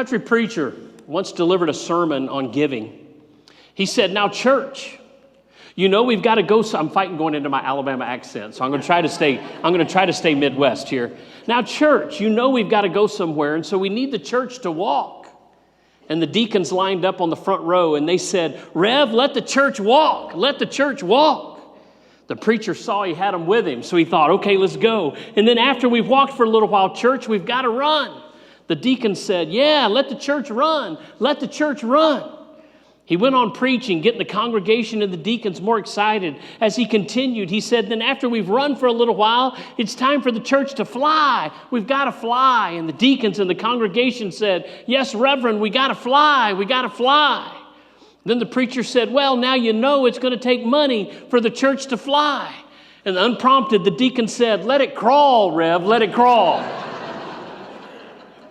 country preacher once delivered a sermon on giving. He said, now church, you know we've got to go, I'm fighting going into my Alabama accent, so I'm going to try to stay Midwest here. Now church, you know we've got to go somewhere, and so we need the church to walk. And the deacons lined up on the front row, and they said, Rev, let the church walk, let the church walk. The preacher saw he had them with him, so he thought, okay, let's go. And then after we've walked for a little while, church, we've got to run. The deacon said, yeah, let the church run. Let the church run. He went on preaching, getting the congregation and the deacons more excited. As he continued, he said, then after we've run for a little while, it's time for the church to fly. We've got to fly. And the deacons and the congregation said, yes, Reverend, we got to fly. We got to fly. Then the preacher said, well, now you know it's going to take money for the church to fly. And unprompted, the deacon said, let it crawl, Rev, let it crawl.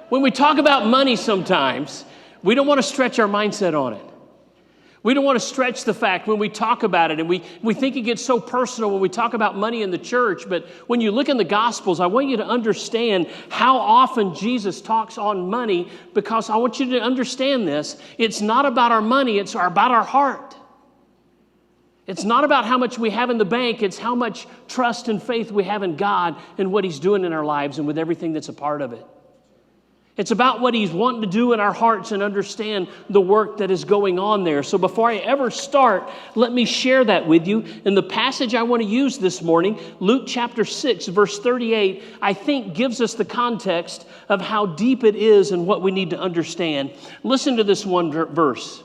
When we talk about money sometimes, we don't want to stretch our mindset on it. We don't want to stretch the fact when we talk about it, and we think it gets so personal when we talk about money in the church. But when you look in the Gospels, I want you to understand how often Jesus talks on money, because I want you to understand this. It's not about our money, it's about our heart. It's not about how much we have in the bank, it's how much trust and faith we have in God and what He's doing in our lives and with everything that's a part of it. It's about what He's wanting to do in our hearts and understand the work that is going on there. So before I ever start, let me share that with you. In the passage I want to use this morning, Luke chapter 6, verse 38, I think gives us the context of how deep it is and what we need to understand. Listen to this one verse.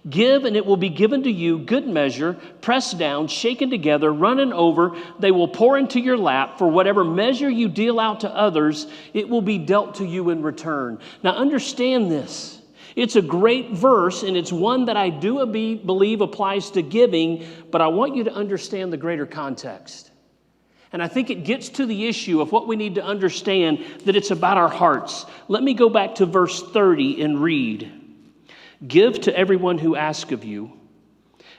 Give, and it will be given to you, good measure, pressed down, shaken together, running over. They will pour into your lap. For whatever measure you deal out to others, it will be dealt to you in return. Now understand this. It's a great verse, and it's one that I do believe applies to giving, but I want you to understand the greater context. And I think it gets to the issue of what we need to understand, that it's about our hearts. Let me go back to verse 30 and read. Give to everyone who asks of you,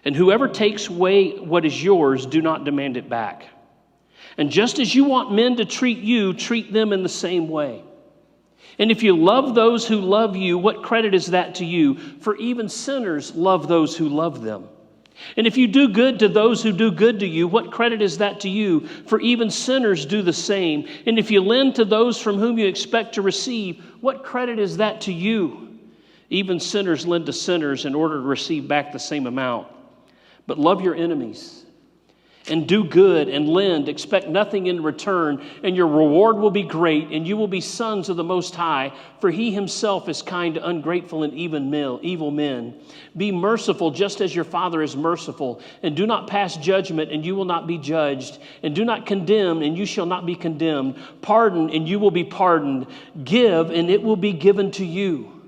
and whoever takes away what is yours, do not demand it back. And just as you want men to treat you, treat them in the same way. And if you love those who love you, what credit is that to you? For even sinners love those who love them. And if you do good to those who do good to you, what credit is that to you? For even sinners do the same. And if you lend to those from whom you expect to receive, what credit is that to you? Even sinners lend to sinners in order to receive back the same amount. But love your enemies and do good and lend. Expect nothing in return, and your reward will be great, and you will be sons of the Most High, for He Himself is kind to ungrateful and evil men. Be merciful just as your Father is merciful, and do not pass judgment, and you will not be judged. And do not condemn, and you shall not be condemned. Pardon, and you will be pardoned. Give, and it will be given to you.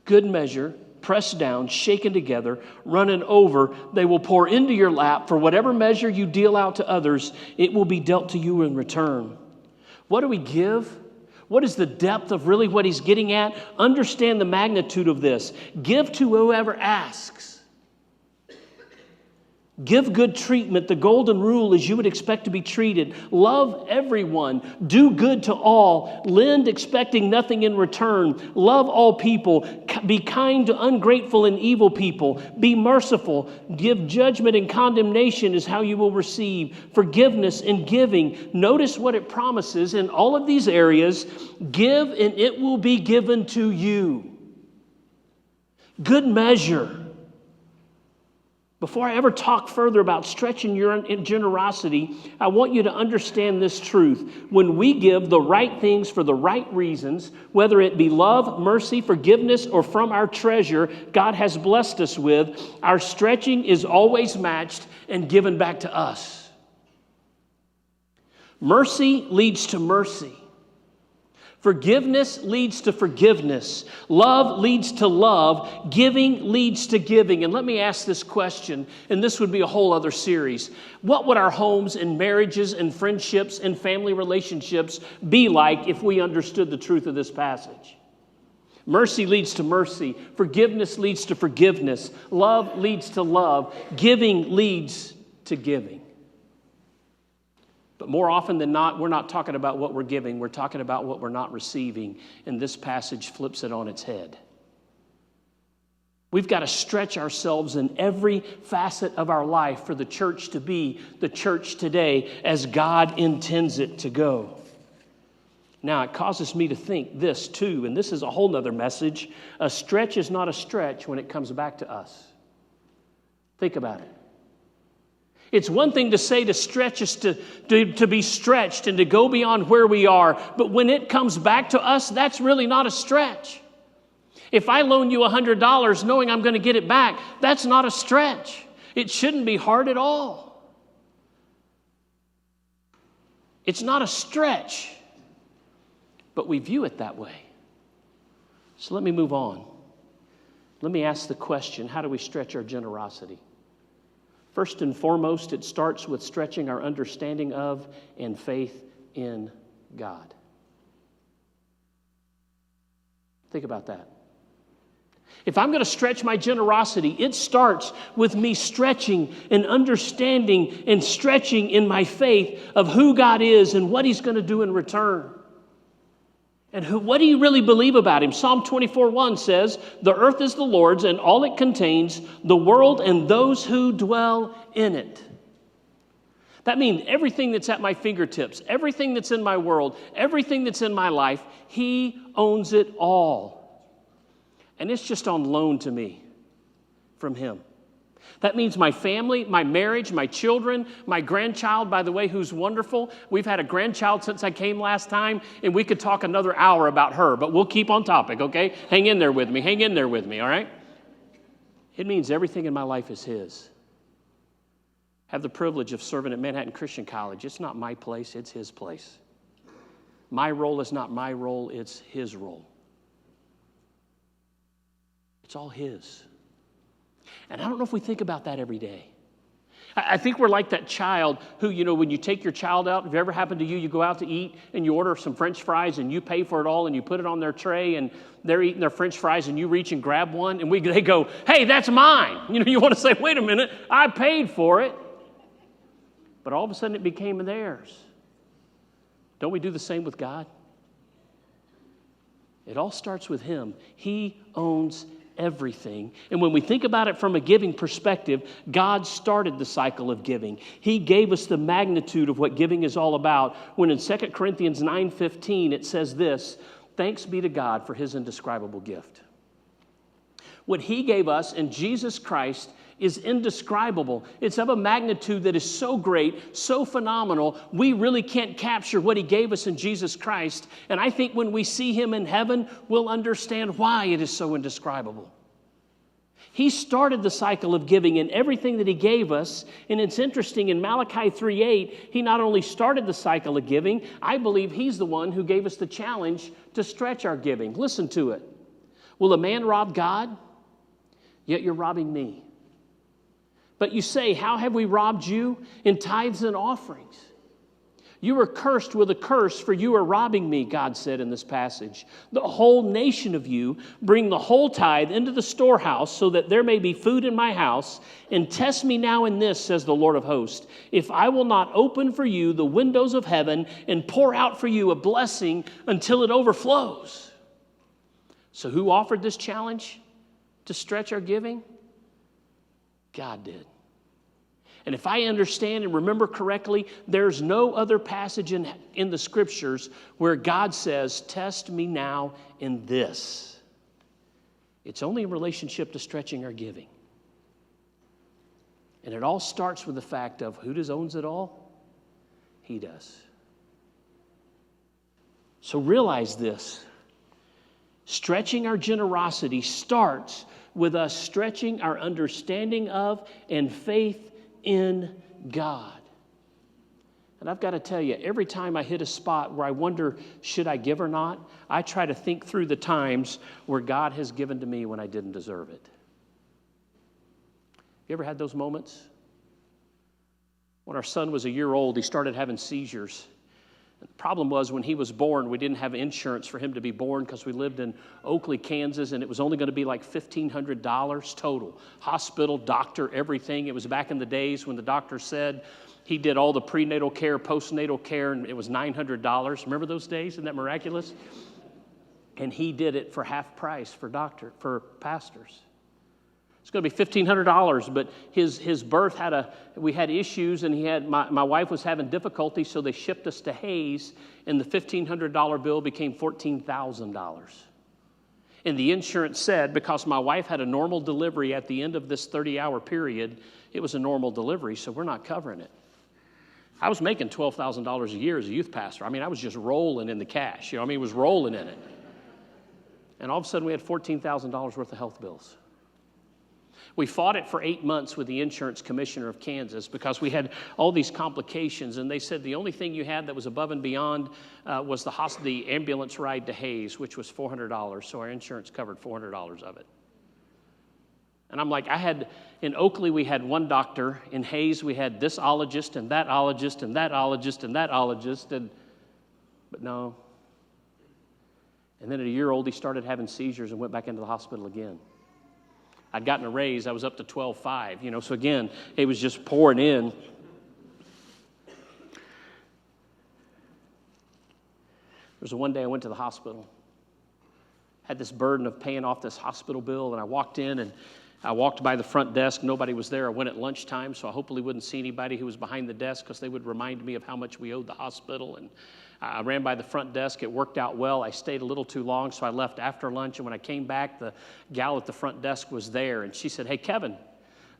Good measure, pressed down, shaken together, running over, they will pour into your lap. For whatever measure you deal out to others, it will be dealt to you in return. What do we give? What is the depth of really what he's getting at? Understand the magnitude of this. Give to whoever asks. Give good treatment. The golden rule is you would expect to be treated. Love everyone. Do good to all. Lend expecting nothing in return. Love all people. Be kind to ungrateful and evil people. Be merciful. Give judgment, and condemnation is how you will receive. Forgiveness and giving. Notice what it promises in all of these areas. Give, and it will be given to you. Good measure. Before I ever talk further about stretching your generosity, I want you to understand this truth. When we give the right things for the right reasons, whether it be love, mercy, forgiveness, or from our treasure God has blessed us with, our stretching is always matched and given back to us. Mercy leads to mercy. Forgiveness leads to forgiveness. Love leads to love. Giving leads to giving. And let me ask this question, and this would be a whole other series. What would our homes and marriages and friendships and family relationships be like if we understood the truth of this passage? Mercy leads to mercy. Forgiveness leads to forgiveness. Love leads to love. Giving leads to giving. But more often than not, we're not talking about what we're giving. We're talking about what we're not receiving. And this passage flips it on its head. We've got to stretch ourselves in every facet of our life for the church to be the church today as God intends it to go. Now, it causes me to think this too, and this is a whole nother message. A stretch is not a stretch when it comes back to us. Think about it. It's one thing to say to stretch us to be stretched and to go beyond where we are, but when it comes back to us, that's really not a stretch. If I loan you $100 knowing I'm going to get it back, that's not a stretch. It shouldn't be hard at all. It's not a stretch, but we view it that way. So let me move on. Let me ask the question, how do we stretch our generosity? First and foremost, it starts with stretching our understanding of and faith in God. Think about that. If I'm going to stretch my generosity, it starts with me stretching and understanding and stretching in my faith of who God is and what He's going to do in return. And what do you really believe about Him? Psalm 24:1 says, "The earth is the Lord's and all it contains, the world and those who dwell in it." That means everything that's at my fingertips, everything that's in my world, everything that's in my life, He owns it all. And it's just on loan to me from Him. That means my family, my marriage, my children, my grandchild, by the way, who's wonderful. We've had a grandchild since I came last time, and we could talk another hour about her, but we'll keep on topic, okay? Hang in there with me, all right? It means everything in my life is His. I have the privilege of serving at Manhattan Christian College. It's not my place, it's His place. My role is not my role, it's His role. It's all His. And I don't know if we think about that every day. I think we're like that child who, when you take your child out, if it ever happened to you, you go out to eat and you order some French fries and you pay for it all and you put it on their tray and they're eating their French fries and you reach and grab one and they go, "Hey, that's mine." You want to say, "Wait a minute, I paid for it." But all of a sudden it became theirs. Don't we do the same with God? It all starts with Him. He owns everything. And when we think about it from a giving perspective, God started the cycle of giving. He gave us the magnitude of what giving is all about when in 2 Corinthians 9:15 it says this, "Thanks be to God for His indescribable gift." What He gave us in Jesus Christ is indescribable. It's of a magnitude that is so great, so phenomenal, we really can't capture what He gave us in Jesus Christ. And I think when we see Him in heaven, we'll understand why it is so indescribable. He started the cycle of giving in everything that He gave us. And it's interesting, in Malachi 3:8, He not only started the cycle of giving, I believe He's the one who gave us the challenge to stretch our giving. Listen to it. "Will a man rob God? Yet you're robbing me. But you say, how have we robbed you? In tithes and offerings. You are cursed with a curse, for you are robbing me," God said in this passage. "The whole nation of you bring the whole tithe into the storehouse so that there may be food in my house. And test me now in this, says the Lord of hosts, if I will not open for you the windows of heaven and pour out for you a blessing until it overflows." So who offered this challenge to stretch our giving? God did. And if I understand and remember correctly, there's no other passage in the Scriptures where God says, "Test me now in this." It's only in relationship to stretching our giving. And it all starts with the fact of who owns it all? He does. So realize this. Stretching our generosity starts with us stretching our understanding of and faith in God. And I've got to tell you, every time I hit a spot where I wonder, should I give or not, I try to think through the times where God has given to me when I didn't deserve it. You ever had those moments? When our son was a year old, he started having seizures. The problem was when he was born, we didn't have insurance for him to be born because we lived in Oakley, Kansas, and it was only going to be like $1,500 total. Hospital, doctor, everything. It was back in the days when the doctor said he did all the prenatal care, postnatal care, and it was $900. Remember those days? Isn't that miraculous? And he did it for half price for pastors. It's going to be $1,500, but his birth we had issues, and my wife was having difficulty, so they shipped us to Hayes, and the $1,500 bill became $14,000. And the insurance said, because my wife had a normal delivery at the end of this 30-hour period, it was a normal delivery, so we're not covering it. I was making $12,000 a year as a youth pastor. I mean, I was just rolling in the cash. It was rolling in it. And all of a sudden, we had $14,000 worth of health bills. We fought it for 8 months with the insurance commissioner of Kansas because we had all these complications, and they said the only thing you had that was above and beyond was the ambulance ride to Hayes, which was $400, so our insurance covered $400 of it. And I'm like, in Oakley we had one doctor, in Hayes we had this ologist and that ologist and that ologist and that ologist, but no. And then at a year old he started having seizures and went back into the hospital again. I'd gotten a raise. I was up to 12.5, so again, it was just pouring in. There was one day I went to the hospital, had this burden of paying off this hospital bill, and I walked in, and I walked by the front desk. Nobody was there. I went at lunchtime, so I hopefully wouldn't see anybody who was behind the desk because they would remind me of how much we owed the hospital. And I ran by the front desk. It worked out well. I stayed a little too long, so I left after lunch. And when I came back, the gal at the front desk was there. And she said, "Hey, Kevin,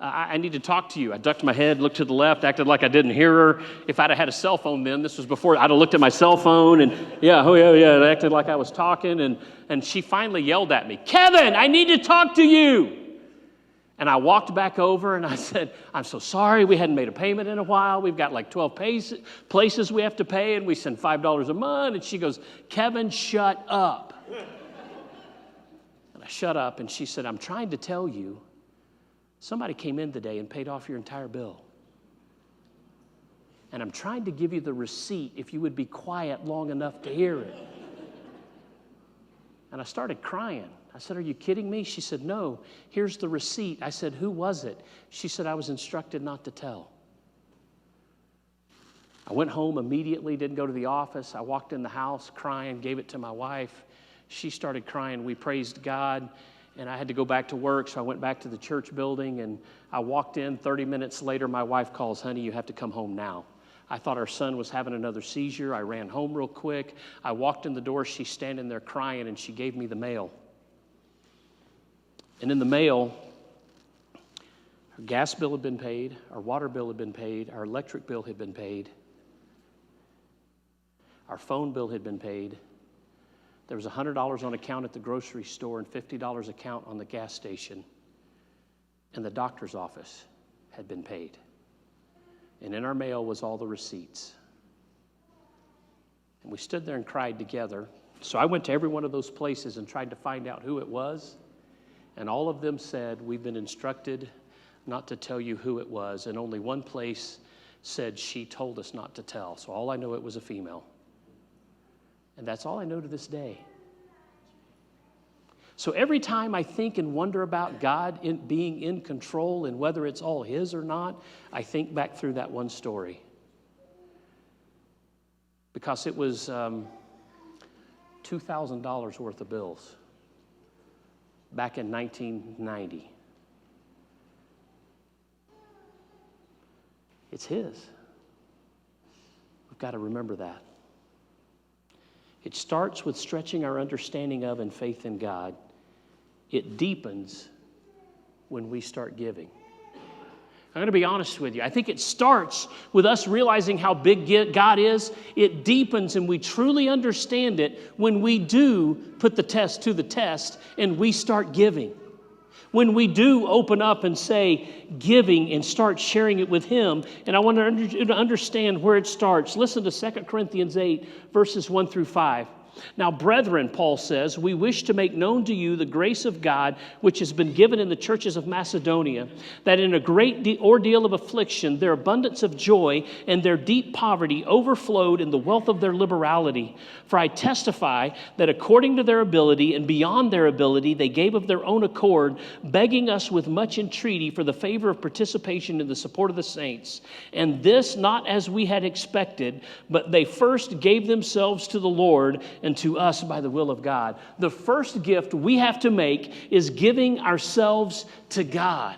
I need to talk to you." I ducked my head, looked to the left, acted like I didn't hear her. If I'd have had a cell phone then, this was before, I'd have looked at my cell phone and, I acted like I was talking. And she finally yelled at me, "Kevin, I need to talk to you." And I walked back over and I said, "I'm so sorry, we hadn't made a payment in a while. We've got like 12 places we have to pay, and we send $5 a month." And she goes, "Kevin, shut up." And I shut up, and she said, "I'm trying to tell you, somebody came in today and paid off your entire bill. And I'm trying to give you the receipt if you would be quiet long enough to hear it." And I started crying. I said, "Are you kidding me?" She said, "No, here's the receipt." I said, "Who was it?" She said, "I was instructed not to tell." I went home immediately, didn't go to the office. I walked in the house crying, gave it to my wife. She started crying. We praised God, and I had to go back to work, so I went back to the church building, and I walked in. 30 minutes later, my wife calls, "Honey, you have to come home now." I thought our son was having another seizure. I ran home real quick. I walked in the door. She's standing there crying, and she gave me the mail. And in the mail, our gas bill had been paid, our water bill had been paid, our electric bill had been paid, our phone bill had been paid. There was $100 on account at the grocery store and $50 account on the gas station. And the doctor's office had been paid. And in our mail was all the receipts. And we stood there and cried together. So I went to every one of those places and tried to find out who it was. And all of them said, "We've been instructed not to tell you who it was." And only one place said, "She told us not to tell." So all I know, it was a female. And that's all I know to this day. So every time I think and wonder about God being in control and whether it's all His or not, I think back through that one story. Because it was $2,000 worth of bills back in 1990. It's His. We've got to remember that. It starts with stretching our understanding of and faith in God. It deepens when we start giving. I'm going to be honest with you. I think it starts with us realizing how big God is. It deepens and we truly understand it when we do put the test to the test and we start giving. When we do open up and say giving and start sharing it with Him. And I want you to understand where it starts. Listen to 2 Corinthians 8, verses 1 through 5. Now, brethren, Paul says, we wish to make known to you the grace of God which has been given in the churches of Macedonia, that in a great ordeal of affliction, their abundance of joy and their deep poverty overflowed in the wealth of their liberality. For I testify that according to their ability and beyond their ability, they gave of their own accord, begging us with much entreaty for the favor of participation in the support of the saints. And this not as we had expected, but they first gave themselves to the Lord and to us by the will of God. The first gift we have to make is giving ourselves to God.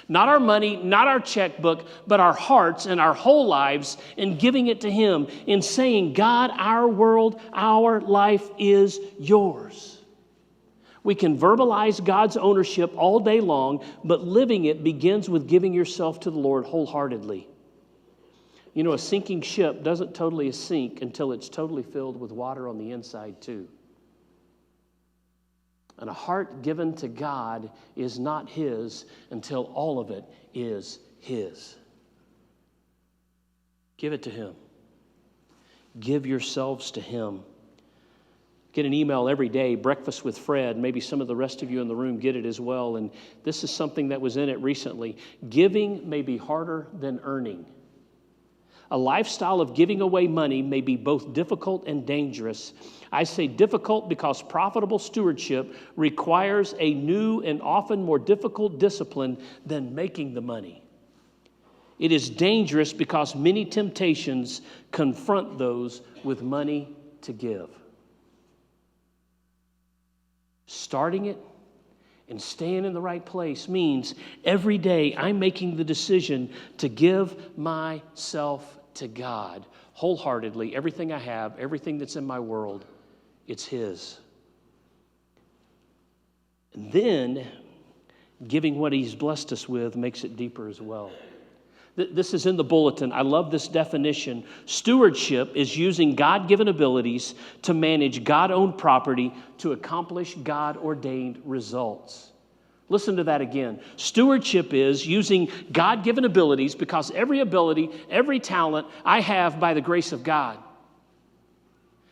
Not our money, not our checkbook, but our hearts and our whole lives, and giving it to Him in saying, God, our world, our life is yours. We can verbalize God's ownership all day long, but living it begins with giving yourself to the Lord wholeheartedly. You know, a sinking ship doesn't totally sink until it's totally filled with water on the inside too. And a heart given to God is not His until all of it is His. Give it to Him. Give yourselves to Him. Get an email every day, Breakfast with Fred. Maybe some of the rest of you in the room get it as well. And this is something that was in it recently. Giving may be harder than earning. A lifestyle of giving away money may be both difficult and dangerous. I say difficult because profitable stewardship requires a new and often more difficult discipline than making the money. It is dangerous because many temptations confront those with money to give. Starting it and staying in the right place means every day I'm making the decision to give myself to God wholeheartedly. Everything I have, everything that's in my world, it's His. And then giving what He's blessed us with makes it deeper as well. This is in the bulletin. I love this definition. Stewardship is using God-given abilities to manage God-owned property to accomplish God-ordained results. Listen to that again. Stewardship is using God-given abilities, because every ability, every talent I have by the grace of God,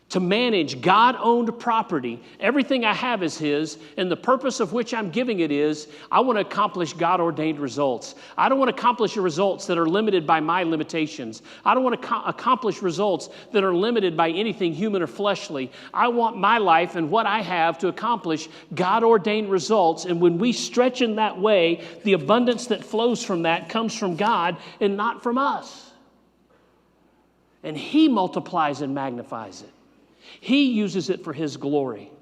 to manage God-owned property. Everything I have is His, and the purpose of which I'm giving it is, I want to accomplish God-ordained results. I don't want to accomplish results that are limited by my limitations. I don't want to accomplish results that are limited by anything human or fleshly. I want my life and what I have to accomplish God-ordained results, and when we stretch in that way, the abundance that flows from that comes from God and not from us. And He multiplies and magnifies it. He uses it for His glory.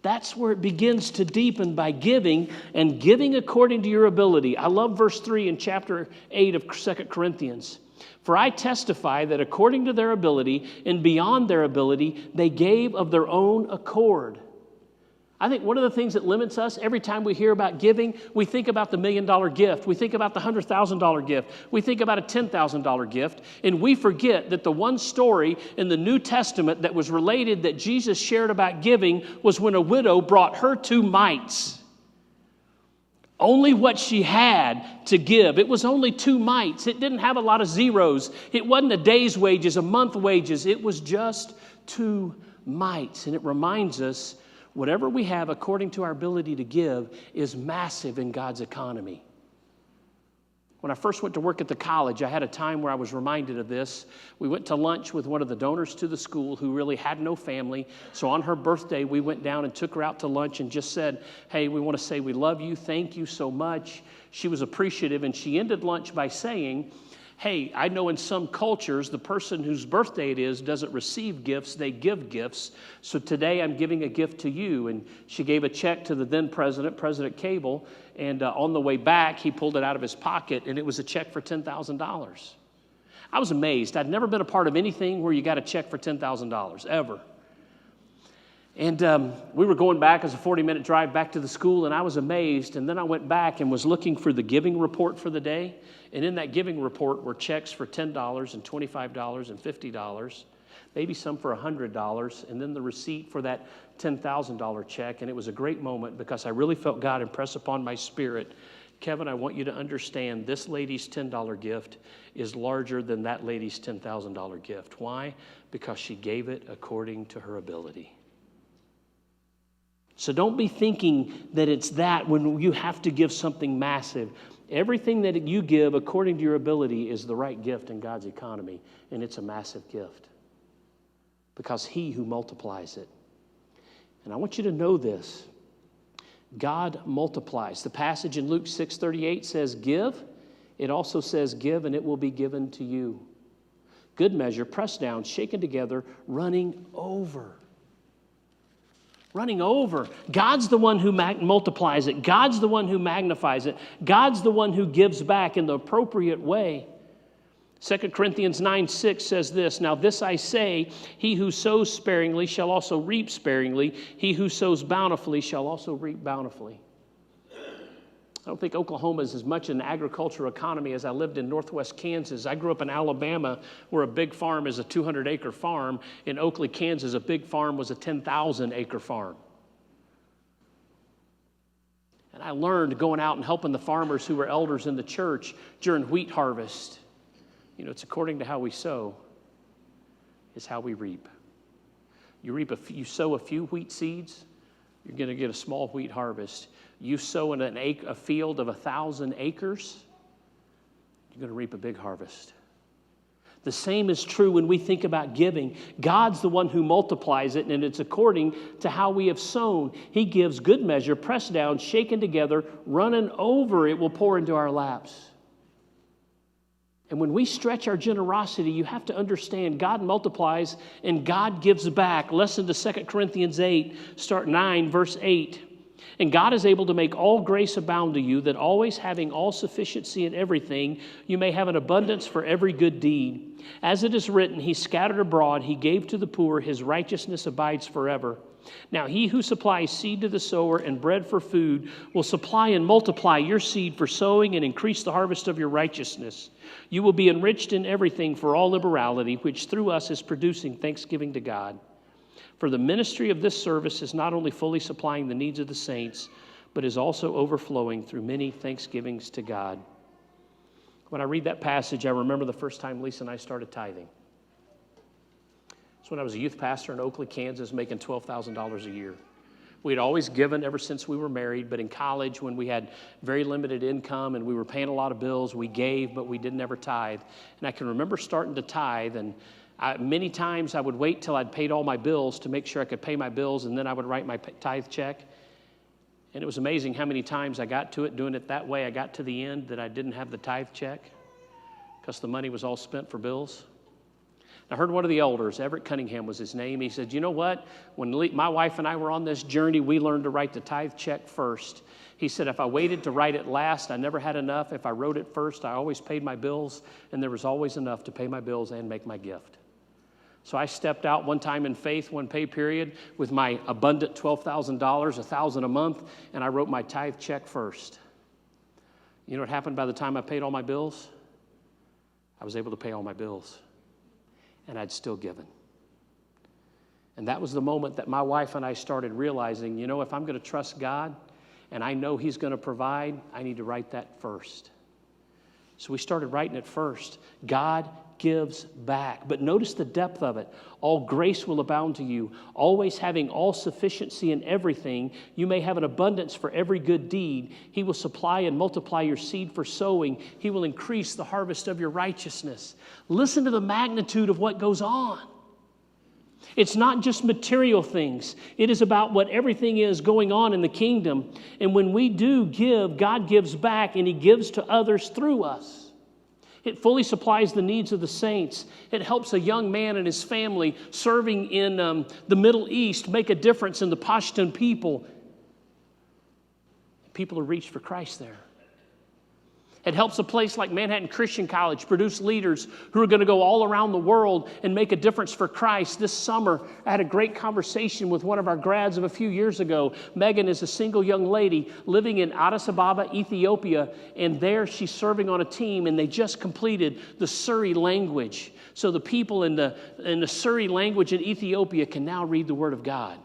That's where it begins to deepen, by giving, and giving according to your ability. I love verse 3 in chapter 8 of 2 Corinthians. For I testify that according to their ability and beyond their ability, they gave of their own accord. I think one of the things that limits us, every time we hear about giving, we think about the $1 million gift. We think about the $100,000 gift. We think about a $10,000 gift. And we forget that the one story in the New Testament that was related that Jesus shared about giving was when a widow brought her 2 mites. Only what she had to give. It was only 2 mites. It didn't have a lot of zeros. It wasn't a day's wages, a month wages. It was just 2 mites. And it reminds us, whatever we have according to our ability to give is massive in God's economy. When I first went to work at the college, I had a time where I was reminded of this. We went to lunch with one of the donors to the school who really had no family. So on her birthday, we went down and took her out to lunch and just said, hey, we want to say we love you. Thank you so much. She was appreciative, and she ended lunch by saying, hey, I know in some cultures, the person whose birthday it is doesn't receive gifts, they give gifts. So today I'm giving a gift to you. And she gave a check to the then president, President Cable. And on the way back, he pulled it out of his pocket, and it was a check for $10,000. I was amazed. I'd never been a part of anything where you got a check for $10,000, ever. And we were going back as a 40-minute drive back to the school, and I was amazed. And then I went back and was looking for the giving report for the day. And in that giving report were checks for $10 and $25 and $50, maybe some for $100, and then the receipt for that $10,000 check. And it was a great moment because I really felt God impress upon my spirit, Kevin, I want you to understand this lady's $10 gift is larger than that lady's $10,000 gift. Why? Because she gave it according to her ability. So don't be thinking that it's that when you have to give something massive. Everything that you give according to your ability is the right gift in God's economy, and it's a massive gift because He who multiplies it. And I want you to know this. God multiplies. The passage in Luke 6:38 says, give. It also says, give, and it will be given to you. Good measure, pressed down, shaken together, running over. Running over. God's the one who multiplies it. God's the one who magnifies it. God's the one who gives back in the appropriate way. 2 Corinthians 9:6 says this, now this I say, he who sows sparingly shall also reap sparingly. He who sows bountifully shall also reap bountifully. I don't think Oklahoma is as much an agricultural economy as I lived in northwest Kansas. I grew up in Alabama where a big farm is a 200-acre farm. In Oakley, Kansas, a big farm was a 10,000-acre farm. And I learned going out and helping the farmers who were elders in the church during wheat harvest. You know, it's according to how we sow is how we reap. You sow a few wheat seeds, you're going to get a small wheat harvest. You sow in a field of 1,000 acres, you're going to reap a big harvest. The same is true when we think about giving. God's the one who multiplies it, and it's according to how we have sown. He gives good measure, pressed down, shaken together, running over, it will pour into our laps. And when we stretch our generosity, you have to understand God multiplies and God gives back. Listen to 2 Corinthians 8, start 9, verse 8. And God is able to make all grace abound to you, that always having all sufficiency in everything, you may have an abundance for every good deed. As it is written, He scattered abroad, He gave to the poor, His righteousness abides forever. Now He who supplies seed to the sower and bread for food will supply and multiply your seed for sowing and increase the harvest of your righteousness. You will be enriched in everything for all liberality, which through us is producing thanksgiving to God. For the ministry of this service is not only fully supplying the needs of the saints, but is also overflowing through many thanksgivings to God. When I read that passage, I remember the first time Lisa and I started tithing. It's when I was a youth pastor in Oakley, Kansas, making $12,000 a year. We had always given ever since we were married, but in college, when we had very limited income and we were paying a lot of bills, we gave, but we didn't ever tithe. And I can remember starting to tithe, and many times I would wait till I'd paid all my bills to make sure I could pay my bills, and then I would write my tithe check. And it was amazing how many times I got to it doing it that way. I got to the end that I didn't have the tithe check because the money was all spent for bills. I heard one of the elders, Everett Cunningham was his name. He said, you know what? When my wife and I were on this journey, we learned to write the tithe check first. He said, if I waited to write it last, I never had enough. If I wrote it first, I always paid my bills, and there was always enough to pay my bills and make my gift. So I stepped out one time in faith, one pay period, with my abundant $12,000, $1,000 a month, and I wrote my tithe check first. You know what happened by the time I paid all my bills? I was able to pay all my bills. And I'd still given. And that was the moment that my wife and I started realizing, you know, if I'm going to trust God and I know He's going to provide, I need to write that first. So we started writing it first. God gives back. But notice the depth of it. All grace will abound to you, always having all sufficiency in everything. You may have an abundance for every good deed. He will supply and multiply your seed for sowing. He will increase the harvest of your righteousness. Listen to the magnitude of what goes on. It's not just material things. It is about what everything is going on in the kingdom. And when we do give, God gives back, and He gives to others through us. It fully supplies the needs of the saints. It helps a young man and his family serving in the Middle East make a difference in the Pashtun people. People are reached for Christ there. It helps a place like Manhattan Christian College produce leaders who are going to go all around the world and make a difference for Christ. This summer, I had a great conversation with one of our grads of a few years ago. Megan is a single young lady living in Addis Ababa, Ethiopia, and there she's serving on a team, and they just completed the Suri language. So the people in the Suri language in Ethiopia can now read the Word of God.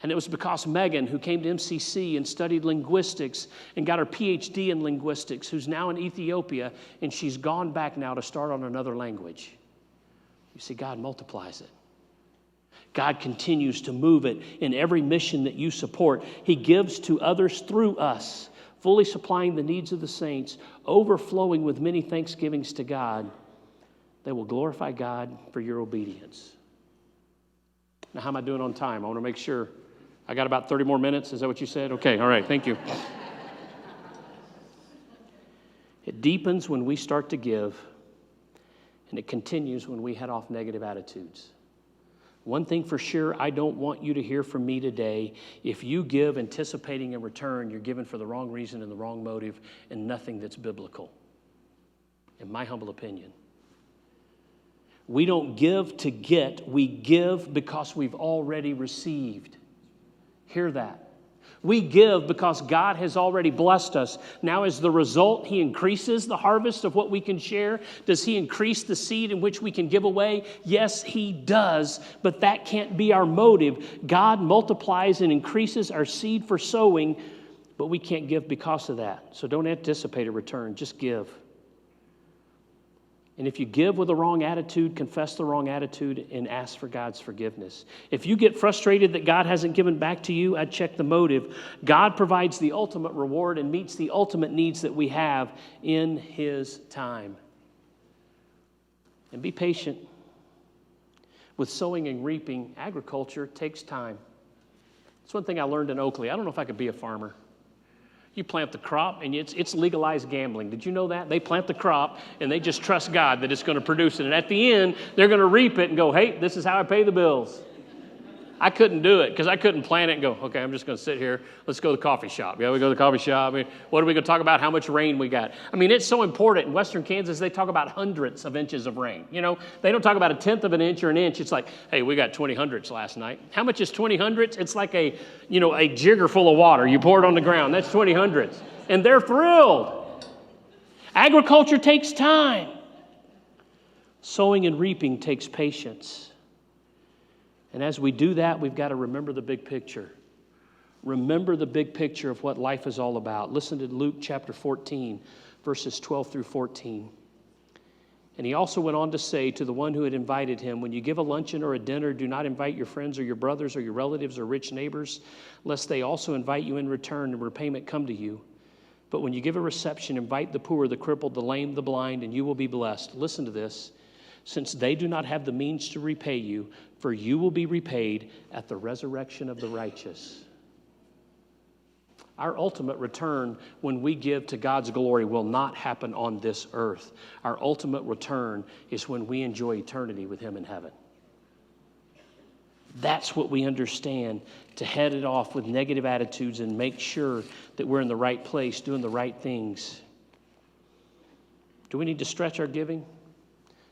And it was because Megan, who came to MCC and studied linguistics and got her PhD in linguistics, who's now in Ethiopia, and she's gone back now to start on another language. You see, God multiplies it. God continues to move it in every mission that you support. He gives to others through us, fully supplying the needs of the saints, overflowing with many thanksgivings to God. They will glorify God for your obedience. Now, how am I doing on time? I want to make sure. I got about 30 more minutes. Is that what you said? Okay, all right, thank you. It deepens when we start to give, and it continues when we head off negative attitudes. One thing for sure, I don't want you to hear from me today. If you give anticipating a return, you're giving for the wrong reason and the wrong motive and nothing that's biblical, in my humble opinion. We don't give to get, we give because we've already received. Hear that. We give because God has already blessed us. Now, as the result, He increases the harvest of what we can share. Does He increase the seed in which we can give away? Yes, He does, but that can't be our motive. God multiplies and increases our seed for sowing, but we can't give because of that. So don't anticipate a return, just give. And if you give with the wrong attitude, confess the wrong attitude and ask for God's forgiveness. If you get frustrated that God hasn't given back to you, I'd check the motive. God provides the ultimate reward and meets the ultimate needs that we have in His time. And be patient. With sowing and reaping, agriculture takes time. That's one thing I learned in Oakley. I don't know if I could be a farmer. You plant the crop, and it's legalized gambling. Did you know that? They plant the crop, and they just trust God that it's going to produce it. And at the end, they're going to reap it and go, hey, this is how I pay the bills. I couldn't do it because I couldn't plant it and go, okay, I'm just going to sit here. Let's go to the coffee shop. Yeah, we go to the coffee shop. What are we going to talk about? How much rain we got? I mean, it's so important. In western Kansas, they talk about hundredths of inches of rain. You know, they don't talk about a tenth of an inch or an inch. It's like, hey, we got 20 hundredths last night. How much is 20 hundredths? It's like a jigger full of water. You pour it on the ground. That's 20 hundredths. And they're thrilled. Agriculture takes time. Sowing and reaping takes patience. And as we do that, we've got to remember the big picture. Remember the big picture of what life is all about. Listen to Luke chapter 14, verses 12 through 14. And he also went on to say to the one who had invited him, when you give a luncheon or a dinner, do not invite your friends or your brothers or your relatives or rich neighbors, lest they also invite you in return and repayment come to you. But when you give a reception, invite the poor, the crippled, the lame, the blind, and you will be blessed. Listen to this. Since they do not have the means to repay you, for you will be repaid at the resurrection of the righteous. Our ultimate return when we give to God's glory will not happen on this earth. Our ultimate return is when we enjoy eternity with Him in heaven. That's what we understand, to head it off with negative attitudes and make sure that we're in the right place, doing the right things. Do we need to stretch our giving?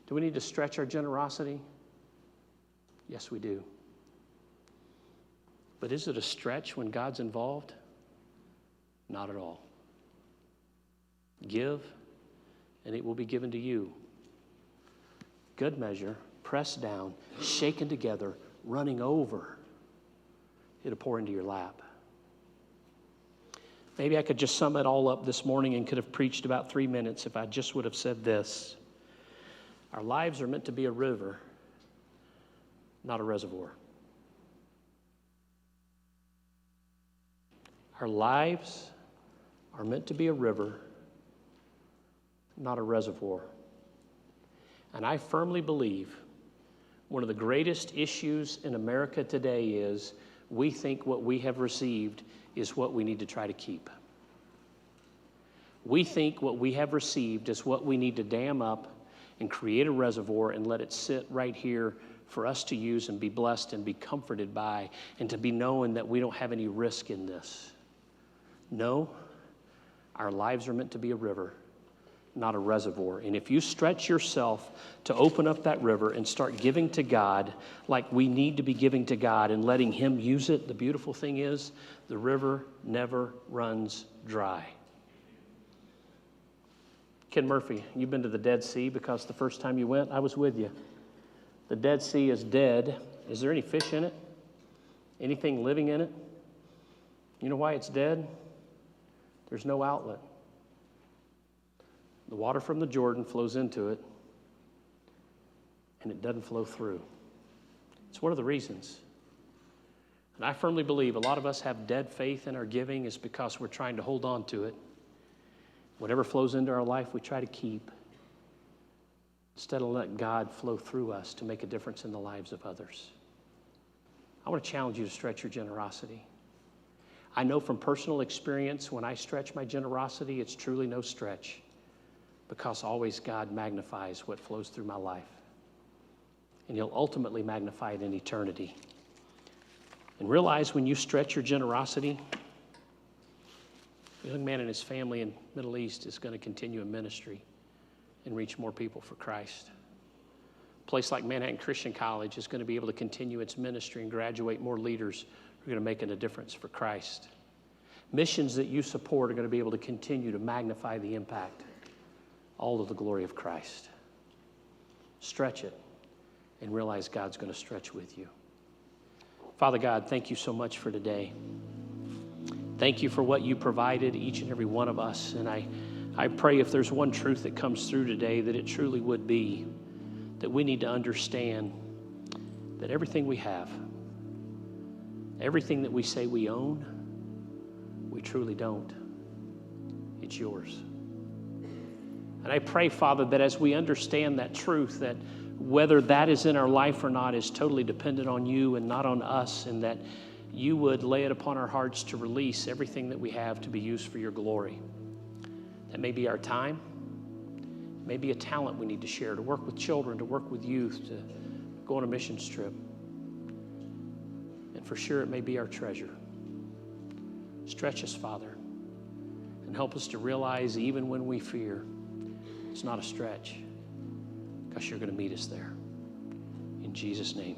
Do we need to stretch our generosity? Yes, we do. But is it a stretch when God's involved? Not at all. Give, and it will be given to you. Good measure, pressed down, shaken together, running over. It'll pour into your lap. Maybe I could just sum it all up this morning and could have preached about 3 minutes if I just would have said this. Our lives are meant to be a river, not a reservoir. Our lives are meant to be a river, not a reservoir. And I firmly believe one of the greatest issues in America today is we think what we have received is what we need to try to keep. We think what we have received is what we need to dam up and create a reservoir and let it sit right here for us to use and be blessed and be comforted by, and to be knowing that we don't have any risk in this. No, our lives are meant to be a river, not a reservoir. And if you stretch yourself to open up that river and start giving to God like we need to be giving to God and letting Him use it, the beautiful thing is the river never runs dry. Ken Murphy, you've been to the Dead Sea because the first time you went, I was with you. The Dead Sea is dead. Is there any fish in it? Anything living in it, you know why it's dead? There's no outlet. The water from the Jordan flows into it, and it doesn't flow through. It's one of the reasons. And I firmly believe a lot of us have dead faith in our giving is because we're trying to hold on to it. Whatever flows into our life, we try to keep, instead of letting God flow through us to make a difference in the lives of others. I want to challenge you to stretch your generosity. I know from personal experience, when I stretch my generosity, it's truly no stretch, because always God magnifies what flows through my life. And He'll ultimately magnify it in eternity. And realize when you stretch your generosity, a young man and his family in the Middle East is going to continue in ministry and reach more people for Christ. A place like Manhattan Christian College is going to be able to continue its ministry and graduate more leaders who are going to make a difference for Christ. Missions that you support are going to be able to continue to magnify the impact, all to the glory of Christ. Stretch it and realize God's going to stretch with you. Father God, thank you so much for today. Thank you for what you provided each and every one of us. And I pray if there's one truth that comes through today, that it truly would be that we need to understand that everything we have, everything that we say we own, we truly don't. It's yours. And I pray, Father, that as we understand that truth, that whether that is in our life or not is totally dependent on you and not on us, and that you would lay it upon our hearts to release everything that we have to be used for your glory. That may be our time, maybe a talent we need to share, to work with children, to work with youth, to go on a mission trip. And for sure, it may be our treasure. Stretch us, Father, and help us to realize even when we fear, it's not a stretch, because you're going to meet us there. In Jesus' name.